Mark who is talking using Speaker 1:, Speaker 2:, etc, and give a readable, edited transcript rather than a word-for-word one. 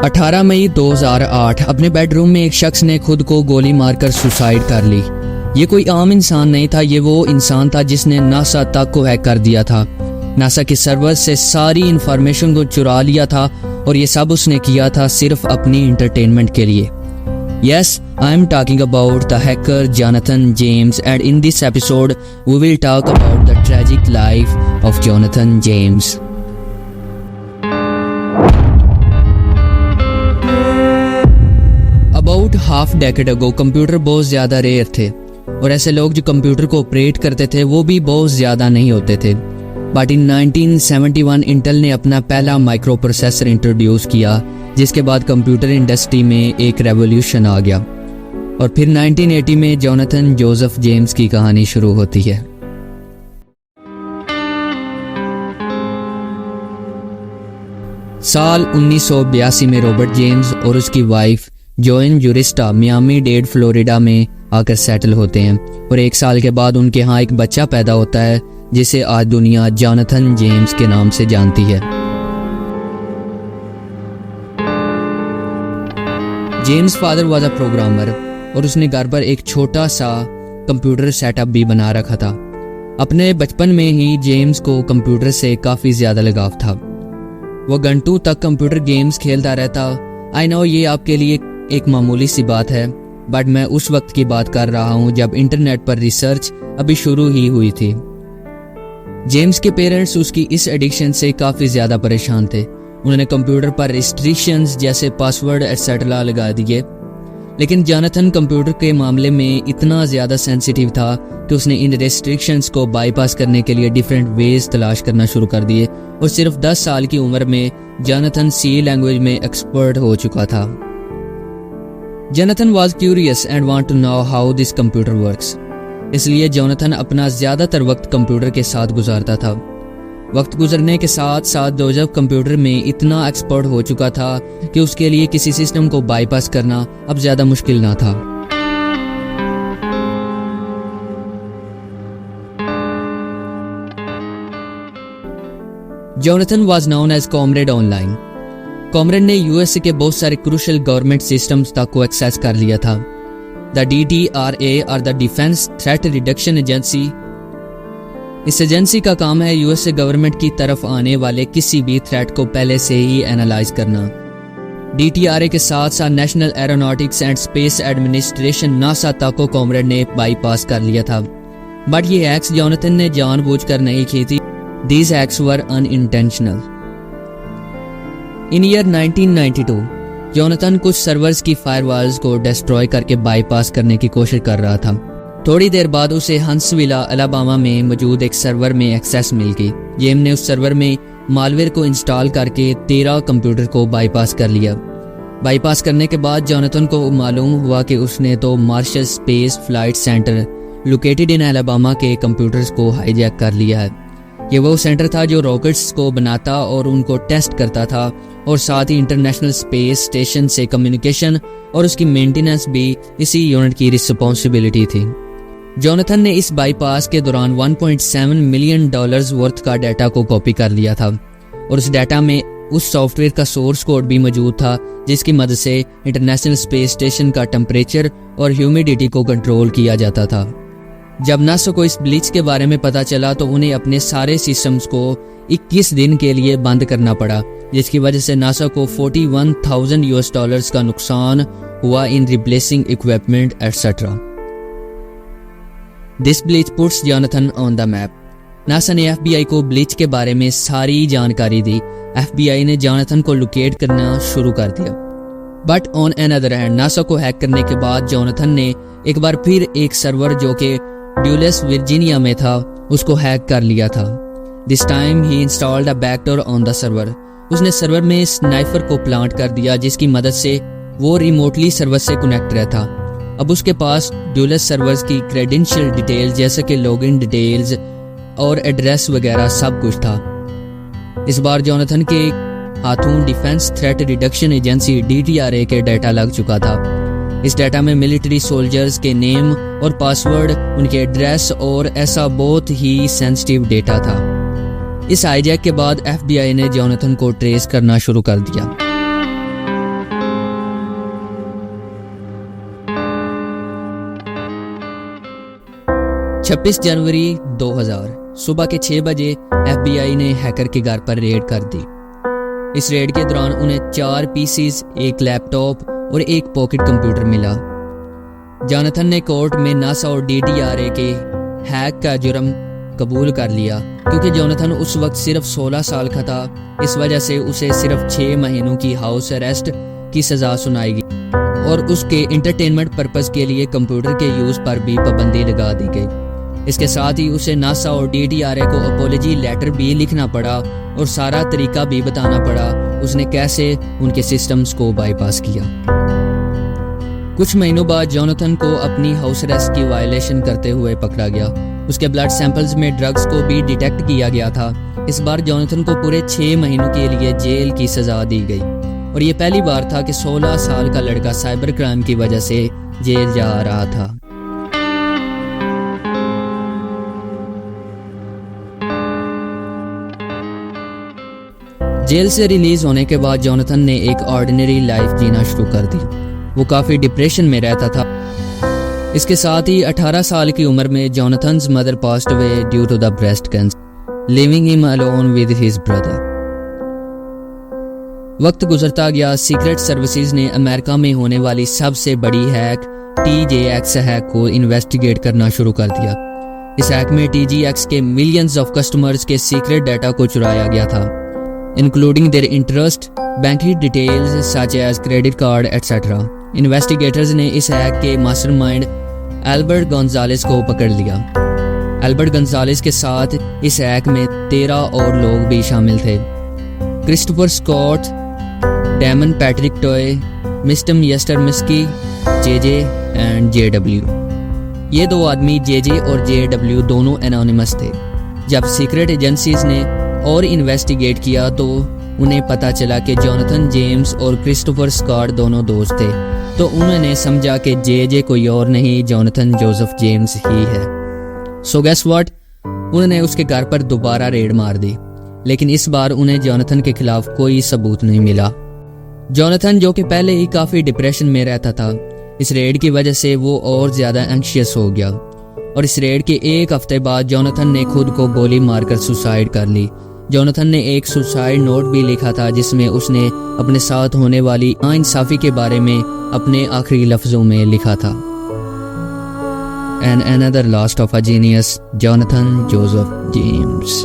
Speaker 1: 18 मई 2008 अपने बेडरूम में एक शख्स ने खुद को गोली मारकर सुसाइड कर ली। ये कोई आम इंसान नहीं था, ये वो इंसान था जिसने नासा तक को हैक कर दिया था। नासा के सर्वर से सारी इंफॉर्मेशन को चुरा लिया था और ये सब उसने किया था सिर्फ अपनी एंटरटेनमेंट के लिए। Yes, I am talking about the hacker Jonathan James, and in this episode we will talk about the tragic life of Jonathan James. About half decade ago computer बहुत ज़्यादा रेयर थे और ऐसे लोग जो कंप्यूटर को ऑपरेट करते थे वो भी बहुत ज़्यादा नहीं होते थे। बट इन 1971 इंटेल ने अपना पहला माइक्रो प्रोसेसर इंट्रोड्यूस किया, जिसके बाद कंप्यूटर इंडस्ट्री में एक रेवोल्यूशन आ गया। और फिर 1980 में जोनाथन जोसेफ जेम्स की कहानी शुरू होती है। साल 1982 में रॉबर्ट जेम्स और उसकी वाइफ जोएन यूरिस्टा मियामी डेड फ्लोरिडा में आकर सेटल होते हैं और एक साल के बाद उनके यहाँ एक बच्चा पैदा होता है जिसे आज दुनिया जोनाथन जेम्स के नाम से जानती है। James father was a programmer और उसने घर पर एक छोटा सा कंप्यूटर सेटअप भी बना रखा था। अपने बचपन में ही जेम्स को कंप्यूटर से काफ़ी ज़्यादा लगाव था। वो घंटों तक कंप्यूटर गेम्स खेलता रहता। आई नो ये आपके लिए एक मामूली सी बात है, बट मैं उस वक्त की बात कर रहा हूँ जब इंटरनेट पर रिसर्च अभी शुरू ही हुई थी। जेम्स के पेरेंट्स उसकी इस एडिक्शन से काफ़ी ज़्यादा परेशान थे। उन्होंने कंप्यूटर पर रिस्ट्रिक्शंस जैसे पासवर्ड एटसेट्रा लगा दिए, लेकिन जोनाथन कंप्यूटर के मामले में इतना ज़्यादा सेंसिटिव था कि उसने इन रिस्ट्रिक्शंस को बाईपास करने के लिए डिफरेंट वेज तलाश करना शुरू कर दिए और सिर्फ 10 साल की उम्र में जोनाथन सी लैंग्वेज में एक्सपर्ट हो चुका था। Jonathan was curious and want to know how this computer works, इसलिए जोनाथन अपना ज़्यादातर वक्त कंप्यूटर के साथ गुजारता था। वक्त गुजरने के साथ साथ जोसेफ कंप्यूटर में इतना एक्सपर्ट हो चुका था कि उसके लिए किसी सिस्टम को बाईपास करना अब ज़्यादा मुश्किल ना था। Jonathan was known as comrade online. Comrade ने यूएसए के बहुत सारे क्रूशियल गवर्नमेंट सिस्टम्स तक को एक्सेस कर लिया था। द DTRA और the defence threat reduction agency, इस एजेंसी का काम है यूएसए गवर्नमेंट की तरफ आने वाले किसी भी थ्रेट को पहले से ही एनालाइज करना। DTRA के साथ साथ national aeronautics and space administration NASA तक को कॉमरेड ने बाईपास कर लिया था। बट ये एक्ट्स जोनाथन ने जानबूझकर नहीं की थी। These acts were unintentional. In year 1992, Jonathan कुछ सर्वर्स की फायरवॉल्स को डिस्ट्रॉय करके बाईपास करने की कोशिश कर रहा था। थोड़ी देर बाद उसे हंसविला अलाबामा में मौजूद एक सर्वर में एक्सेस मिल गई। जेम ने उस सर्वर में मालवेयर को इंस्टॉल करके 13 कंप्यूटर को बाईपास कर लिया। बाईपास करने के बाद जोनाथन को मालूम हुआ कि उसने तो Marshall Space Flight Center located in Alabama के कंप्यूटर्स को हाईजैक कर लिया है। ये वो सेंटर था जो रॉकेट्स को बनाता और उनको टेस्ट करता था और साथ ही इंटरनेशनल स्पेस स्टेशन से कम्युनिकेशन और उसकी मेंटेनेंस भी इसी यूनिट की रिस्पॉन्सिबिलिटी थी। जोनाथन ने इस बाईपास के दौरान $1.7 मिलियन वर्थ का डाटा को कॉपी कर लिया था और उस डाटा में उस सॉफ्टवेयर का सोर्स कोड भी मौजूद था जिसकी मदद से इंटरनेशनल स्पेस स्टेशन का टेम्परेचर और ह्यूमिडिटी को कंट्रोल किया जाता था। जब नासा को इस ब्लीच के बारे में पता चला तो उन्हें अपने सारे सिस्टम्स को 21 दिन के लिए बंद करना पड़ा, जिसकी वजह से नासा को $41,000 का नुकसान हुआ in replacing equipment etcetera. This breach puts Jonathan on the map. NASA ने FBI को ब्लीच के बारे में सारी जानकारी दी। FBI ने जोनाथन को लोकेट करना शुरू कर दिया। But on another hand NASA को हैक करने के बाद जोनाथन ने एक बार फिर एक सर्वर जो कि ड्यूलस वर्जीनिया में था उसको हैक कर लिया था। This time he installed a backdoor on the server. उसने सर्वर में स्नाइपर को प्लांट कर दिया जिसकी मदद से वो रिमोटली सर्वर से कनेक्ट रहता। अब उसके पास ड्यूलस सर्वर्स की क्रेडेंशियल डिटेल्स जैसे कि लॉगिन डिटेल्स और एड्रेस वगैरह सब कुछ था। इस बार जोनाथन के हाथों defence threat reduction agency DTRA के डाटा लग चुका था। इस डाटा में मिलिट्री सोल्जर्स के नेम और पासवर्ड, उनके एड्रेस और ऐसा बहुत ही सेंसिटिव डेटा था। इस हाईजैक के बाद FBI ने जोनाथन को ट्रेस करना शुरू कर दिया। 26 जनवरी 2000 सुबह के 6 बजे FBI ने हैकर के घर पर रेड कर दी। इस रेड के दौरान उन्हें 4 पीसीज, एक लैपटॉप और एक पॉकेट कंप्यूटर मिला। जोनाथन ने कोर्ट में नासा और DTRA के हैक का जुर्म कबूल कर लिया। क्योंकि जोनाथन उस वक्त सिर्फ 16 साल का था, इस वजह से उसे सिर्फ 6 महीनों की हाउस अरेस्ट की सज़ा सुनाई गई और उसके इंटरटेनमेंट पर्पस के लिए कंप्यूटर के यूज़ पर भी पाबंदी लगा दी गई। इसके साथ ही उसे नासा और DTRA को अपॉलजी लेटर भी लिखना पड़ा और सारा तरीका भी बताना पड़ा उसने कैसे उनके सिस्टम्स को बाईपास किया। कुछ महीनों बाद जोनाथन को अपनी हाउस अरेस्ट की वायलेशन करते हुए पकड़ा गया। उसके ब्लड सैंपल्स में ड्रग्स को भी डिटेक्ट किया गया था। इस बार जोनाथन को पूरे 6 महीनों के लिए जेल की सज़ा दी गई और ये पहली बार था कि 16 साल का लड़का साइबर क्राइम की वजह से जेल जा रहा था। जेल से रिलीज होने के बाद जोनाथन ने एक ऑर्डिनरी लाइफ जीना शुरू कर दी। वो काफ़ी डिप्रेशन में रहता था। इसके साथ ही 18 साल की उम्र में Jonathan's mother passed away due to the breast cancer, living him alone with his brother. वक्त गुजरता गया, सीक्रेट सर्विसेज ने अमेरिका में होने वाली सबसे बड़ी हैक TJX हैक को इन्वेस्टिगेट करना शुरू कर दिया। इस हैक में TJX के मिलियंस ऑफ कस्टमर्स के सीक्रेट डाटा को चुराया गया था, including their interest, banking details such as credit card, etc. Investigators ने इस हैक के मास्टरमाइंड एल्बर्ट गोंजालेस को पकड़ लिया। एल्बर्ट गोंजालेस के साथ इस हैक में 13 और लोग भी शामिल थे। Christopher Scott, Damon Patrick Toy, mister यस्टर मिस्की, JJ एंड JW। ये 2 आदमी JJ और JW दोनों एनोनिमस थे। जब सीक्रेट एजेंसीज ने और इन्वेस्टिगेट किया तो उन्हें पता चला कि जोनाथन जेम्स और क्रिस्टोफर स्कॉट दोनों दोस्त थे, तो उन्होंने समझा कि JJ कोई और नहीं, जोनाथन जोसेफ जेम्स ही है। सो गेस व्हाट, उन्होंने उसके घर पर दोबारा रेड मार दी, लेकिन इस बार उन्हें जोनाथन के खिलाफ कोई सबूत नहीं मिला। जोनाथन, जो कि पहले ही काफ़ी डिप्रेशन में रहता था, इस रेड की वजह से वो और ज़्यादा एंग्शियस हो गया और इस रेड के 1 हफ्ते बाद जोनाथन ने खुद को गोली मारकर सुसाइड कर ली। जोनाथन ने एक सुसाइड नोट भी लिखा था जिसमें उसने अपने साथ होने वाली नाइंसाफी के बारे में अपने आखिरी लफ्जों में लिखा था, and another last of a genius, Jonathan Joseph James.